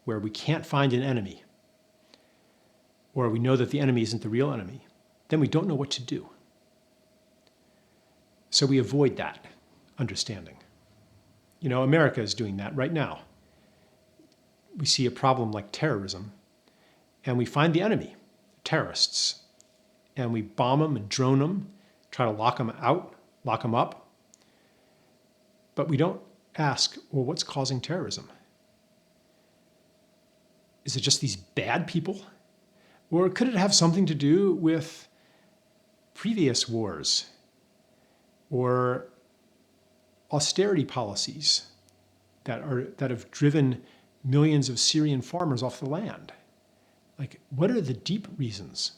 where we can't find an enemy, or we know that the enemy isn't the real enemy, then we don't know what to do. So we avoid that understanding. America is doing that right now. We see a problem like terrorism, and we find the enemy, terrorists, and we bomb them and drone them, try to lock them out, lock them up. But we don't ask, well, what's causing terrorism? Is it just these bad people? Or could it have something to do with previous wars or austerity policies that have driven millions of Syrian farmers off the land? Like, what are the deep reasons?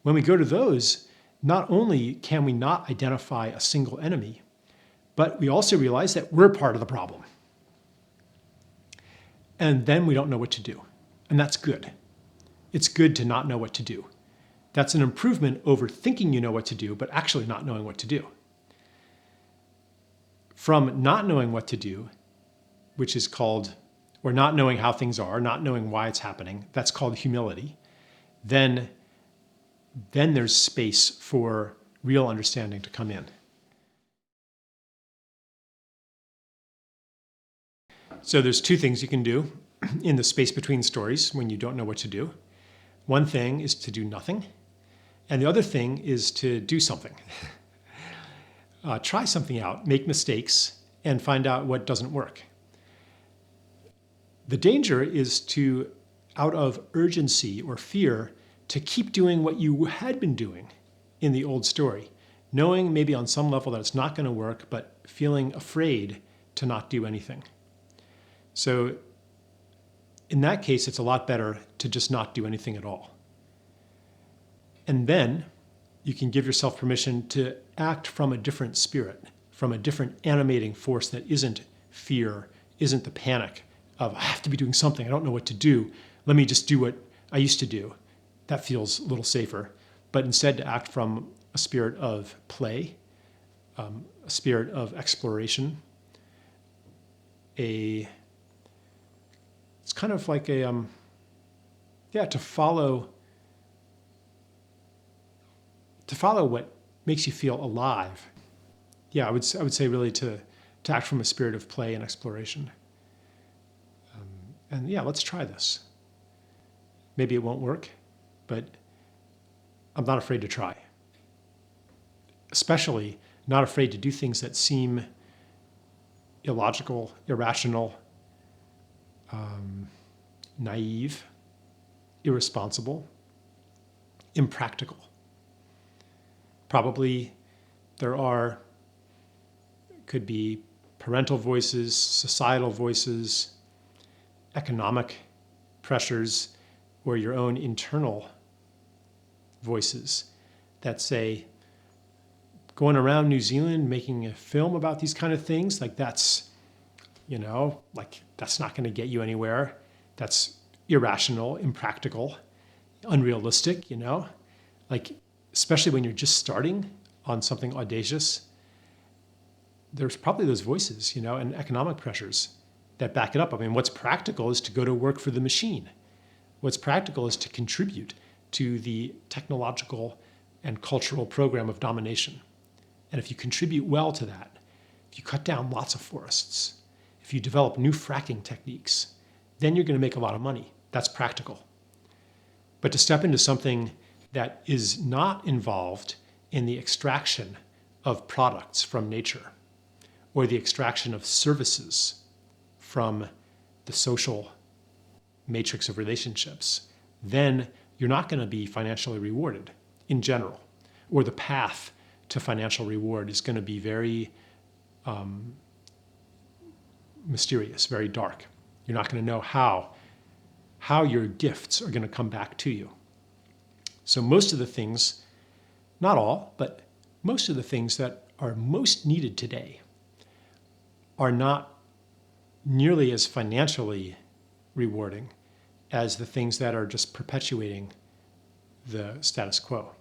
When we go to those, not only can we not identify a single enemy, but we also realize that we're part of the problem. And then we don't know what to do. And that's good. It's good to not know what to do. That's an improvement over thinking you know what to do, but actually not knowing what to do. From not knowing what to do, which is called, or not knowing how things are, not knowing why it's happening, that's called humility. Then there's space for real understanding to come in. So there's two things you can do in the space between stories when you don't know what to do. One thing is to do nothing, and the other thing is to do something. Try something out, make mistakes, and find out what doesn't work. The danger is to, out of urgency or fear, to keep doing what you had been doing in the old story, knowing maybe on some level that it's not going to work, but feeling afraid to not do anything. So In that case, it's a lot better to just not do anything at all. And then you can give yourself permission to act from a different spirit, from a different animating force that isn't fear, isn't the panic of, I have to be doing something, I don't know what to do. Let me just do what I used to do. That feels a little safer. But instead to act from a spirit of play, a spirit of exploration, it's kind of like to follow what makes you feel alive. Yeah, I would say really to act from a spirit of play and exploration. And yeah, let's try this. Maybe it won't work, but I'm not afraid to try. Especially not afraid to do things that seem illogical, irrational, naive, irresponsible, impractical. Probably there could be parental voices, societal voices, economic pressures, or your own internal voices that say, going around New Zealand making a film about these kind of things, that's not going to get you anywhere. That's irrational, impractical, unrealistic, especially when you're just starting on something audacious. There's probably those voices, and economic pressures that back it up. I mean, what's practical is to go to work for the machine. What's practical is to contribute to the technological and cultural program of domination. And if you contribute well to that, if you cut down lots of forests, if you develop new fracking techniques, then you're going to make a lot of money. That's practical. But to step into something that is not involved in the extraction of products from nature or the extraction of services from the social matrix of relationships, then you're not going to be financially rewarded in general, or the path to financial reward is going to be very mysterious, very dark. You're not going to know how your gifts are going to come back to you. So most of the things, not all, but most of the things that are most needed today are not nearly as financially rewarding as the things that are just perpetuating the status quo.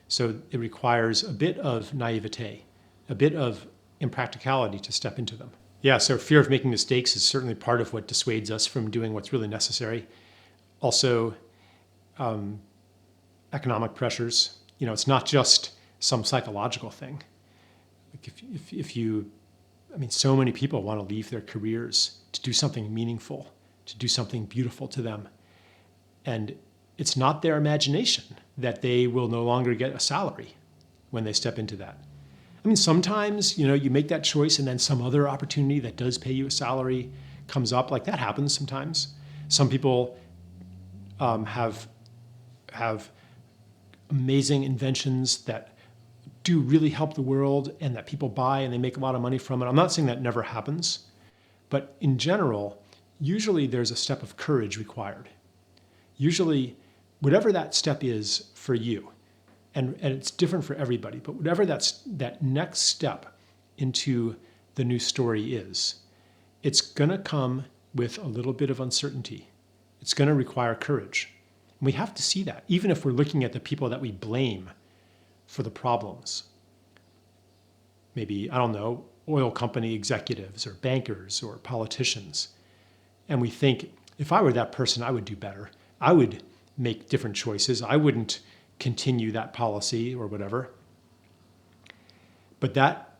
So it requires a bit of naivete, a bit of impracticality to step into them. Yeah, so fear of making mistakes is certainly part of what dissuades us from doing what's really necessary. Also, economic pressures. It's not just some psychological thing. Like so many people want to leave their careers to do something meaningful, to do something beautiful to them. And it's not their imagination that they will no longer get a salary when they step into that. Sometimes, you make that choice and then some other opportunity that does pay you a salary comes up. Like that happens sometimes. Some people have amazing inventions that do really help the world and that people buy and they make a lot of money from it. I'm not saying that never happens, but in general, usually there's a step of courage required. Usually, whatever that step is for you, and it's different for everybody, but whatever that next step into the new story is, it's going to come with a little bit of uncertainty. It's going to require courage. And we have to see that, even if we're looking at the people that we blame for the problems. Maybe, oil company executives or bankers or politicians. And we think, if I were that person, I would do better. I would make different choices. I wouldn't continue that policy or whatever. But that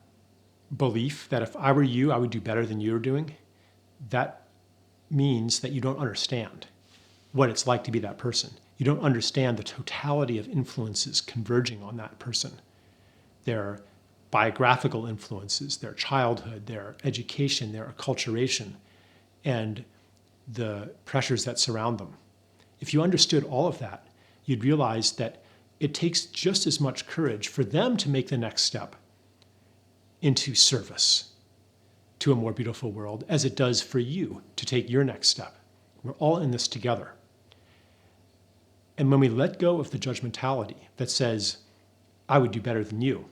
belief that if I were you, I would do better than you're doing, that means that you don't understand what it's like to be that person. You don't understand the totality of influences converging on that person. Their biographical influences, their childhood, their education, their acculturation, and the pressures that surround them. If you understood all of that, you'd realize that it takes just as much courage for them to make the next step into service to a more beautiful world as it does for you to take your next step We're all in this together. And when we let go of the judgmentality that says, I would do better than you,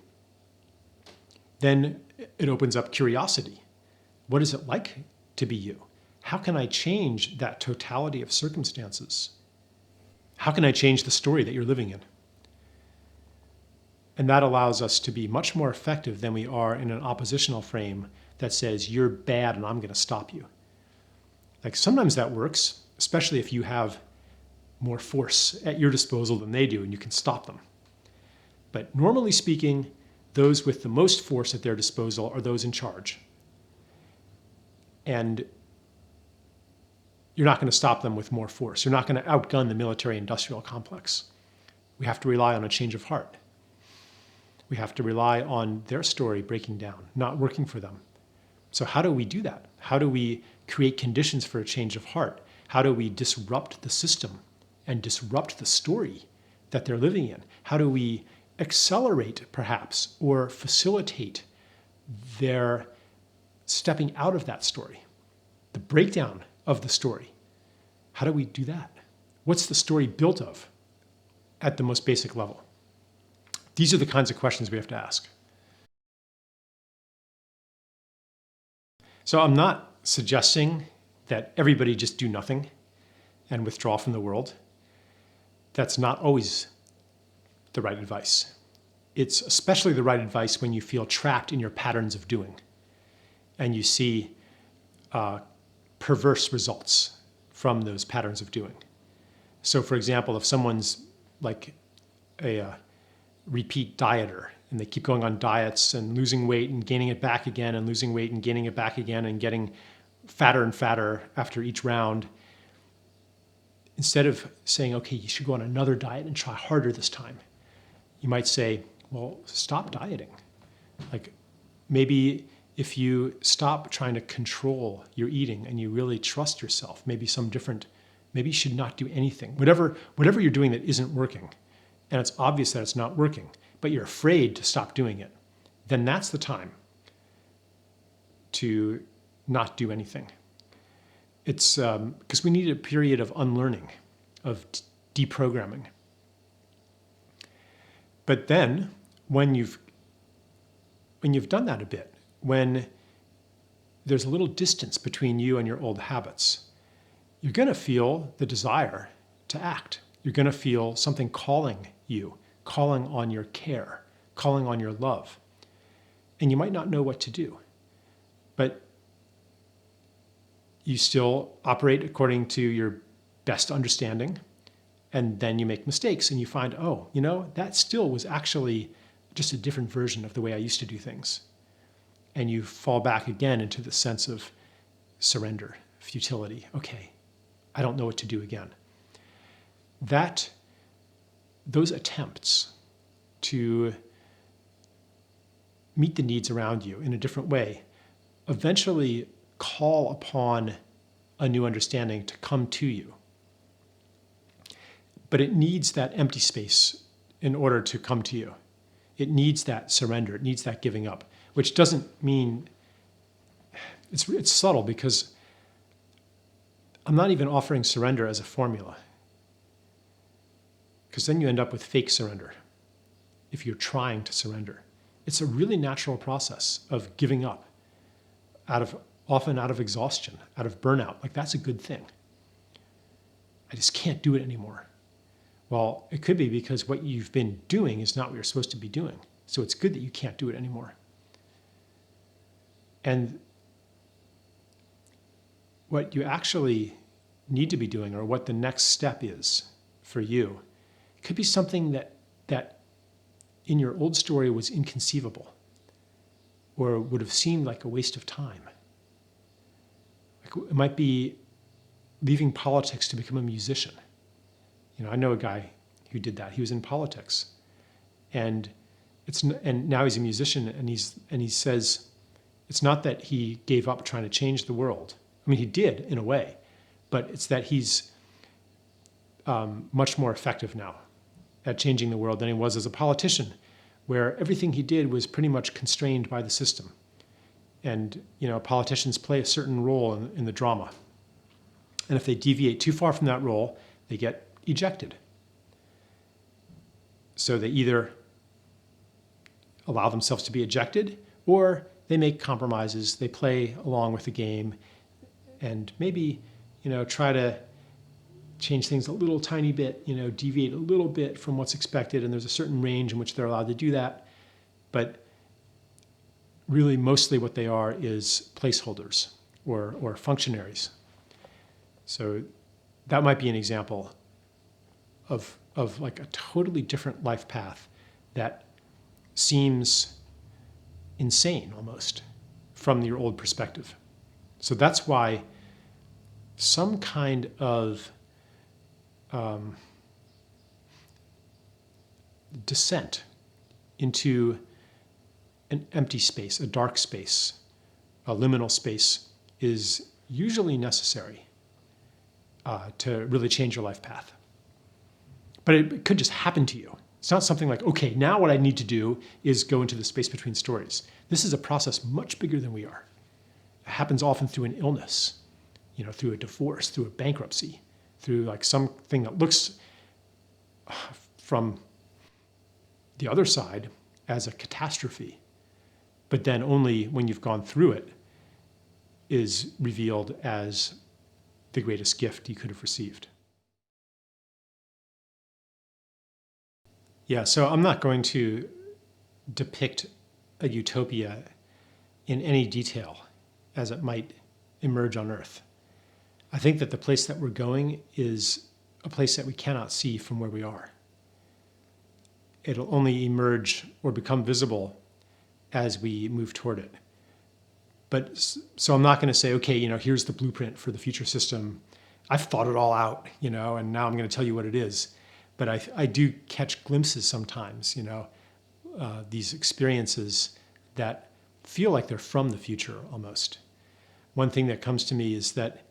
then it opens up curiosity. What is it like to be you? How can I change that totality of circumstances? How can I change the story that you're living in? And that allows us to be much more effective than we are in an oppositional frame that says, you're bad and I'm going to stop you. Like sometimes that works, especially if you have more force at your disposal than they do and you can stop them. But normally speaking, those with the most force at their disposal are those in charge. And you're not going to stop them with more force. You're not going to outgun the military-industrial complex. We have to rely on a change of heart. We have to rely on their story breaking down, not working for them. So how do we do that? How do we create conditions for a change of heart? How do we disrupt the system and disrupt the story that they're living in? How do we accelerate, perhaps, or facilitate their stepping out of that story, the breakdown of the story? How do we do that? What's the story built of at the most basic level? These are the kinds of questions we have to ask. So I'm not suggesting that everybody just do nothing and withdraw from the world. That's not always the right advice. It's especially the right advice when you feel trapped in your patterns of doing and you see perverse results from those patterns of doing. So for example, if someone's like a repeat dieter and they keep going on diets and losing weight and gaining it back again and losing weight and gaining it back again and getting fatter and fatter after each round, instead of saying, okay, you should go on another diet and try harder this time, you might say, well, stop dieting. Like maybe if you stop trying to control your eating and you really trust yourself, maybe you should not do anything. Whatever you're doing that isn't working, and it's obvious that it's not working, but you're afraid to stop doing it, then that's the time to not do anything. It's because we need a period of unlearning, of deprogramming. But then when you've done that a bit, when there's a little distance between you and your old habits, you're going to feel the desire to act. You're going to feel something calling you, calling on your care, calling on your love. And you might not know what to do, but you still operate according to your best understanding, and then you make mistakes and you find, oh, that still was actually just a different version of the way I used to do things. And you fall back again into the sense of surrender, futility. Okay, I don't know what to do again. Those attempts to meet the needs around you in a different way eventually call upon a new understanding to come to you. But it needs that empty space in order to come to you. It needs that surrender. It needs that giving up, which doesn't mean, it's subtle because I'm not even offering surrender as a formula, because then you end up with fake surrender if you're trying to surrender. It's a really natural process of giving up, often out of exhaustion, out of burnout. Like that's a good thing. I just can't do it anymore. Well, it could be because what you've been doing is not what you're supposed to be doing. So it's good that you can't do it anymore. And what you actually need to be doing, or what the next step is for you, could be something that in your old story was inconceivable or would have seemed like a waste of time. It might be leaving politics to become a musician. I know a guy who did that. He was in politics, and now he's a musician, and he says it's not that he gave up trying to change the world. I mean, he did in a way, but it's that he's much more effective now at changing the world than he was as a politician, where everything he did was pretty much constrained by the system. And politicians play a certain role in the drama. And if they deviate too far from that role, they get ejected. So they either allow themselves to be ejected, or they make compromises, they play along with the game, and maybe, try to change things a little tiny bit, deviate a little bit from what's expected, and there's a certain range in which they're allowed to do that. But really, mostly what they are is placeholders or functionaries. So that might be an example of like a totally different life path that seems insane almost from your old perspective. So that's why some kind of descent into an empty space, a dark space, a liminal space is usually necessary to really change your life path. But it could just happen to you. It's not something like, okay, now what I need to do is go into the space between stories. This is a process much bigger than we are. It happens often through an illness, through a divorce, through a bankruptcy, through like something that looks from the other side as a catastrophe. But then only when you've gone through it is revealed as the greatest gift you could have received. Yeah, so I'm not going to depict a utopia in any detail as it might emerge on Earth. I think that the place that we're going is a place that we cannot see from where we are. It'll only emerge or become visible as we move toward it. But so I'm not going to say, okay, here's the blueprint for the future system. I've thought it all out, and now I'm going to tell you what it is. But I do catch glimpses sometimes, these experiences that feel like they're from the future almost. One thing that comes to me is that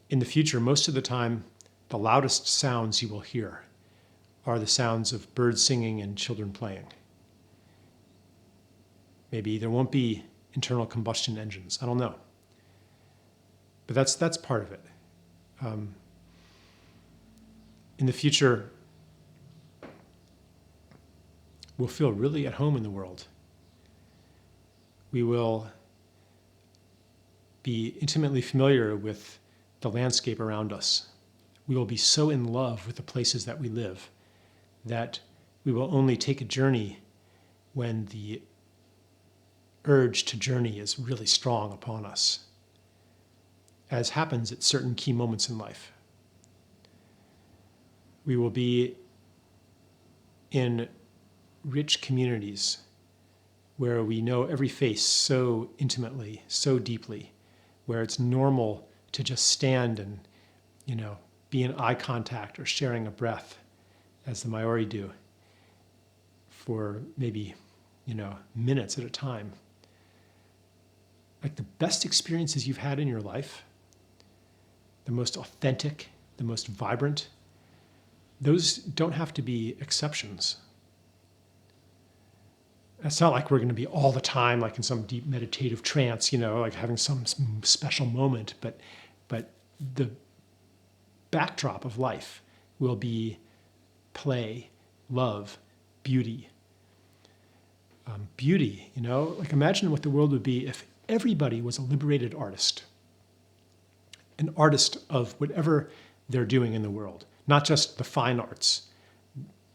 in the future, most of the time, the loudest sounds you will hear are the sounds of birds singing and children playing. Maybe there won't be internal combustion engines. I don't know. But that's part of it. In the future, we'll feel really at home in the world. We will be intimately familiar with the landscape around us. We will be so in love with the places that we live that we will only take a journey when the urge to journey is really strong upon us, as happens at certain key moments in life. We will be in rich communities where we know every face so intimately, so deeply, where it's normal to just stand and, be in eye contact or sharing a breath, as the Maori do, for maybe, minutes at a time. Like the best experiences you've had in your life, the most authentic, the most vibrant, those don't have to be exceptions. It's not like we're going to be all the time like in some deep meditative trance, like having some special moment, but the backdrop of life will be play, love, beauty. Beauty, like imagine what the world would be if everybody was a liberated artist, an artist of whatever they're doing in the world, not just the fine arts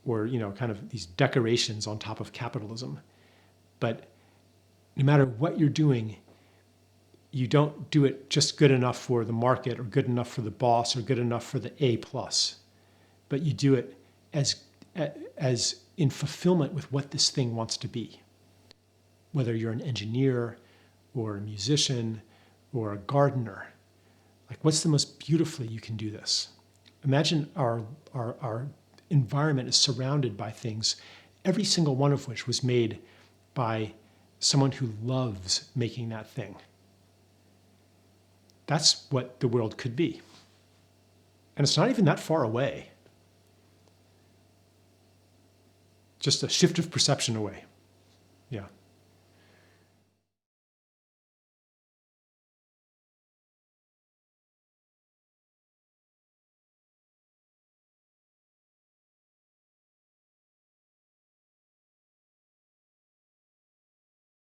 or, kind of these decorations on top of capitalism. But no matter what you're doing, you don't do it just good enough for the market or good enough for the boss or good enough for the A+, but you do it as in fulfillment with what this thing wants to be. Whether you're an engineer or a musician or a gardener, like what's the most beautifully you can do this? Imagine our environment is surrounded by things, every single one of which was made by someone who loves making that thing. That's what the world could be. And it's not even that far away. Just a shift of perception away.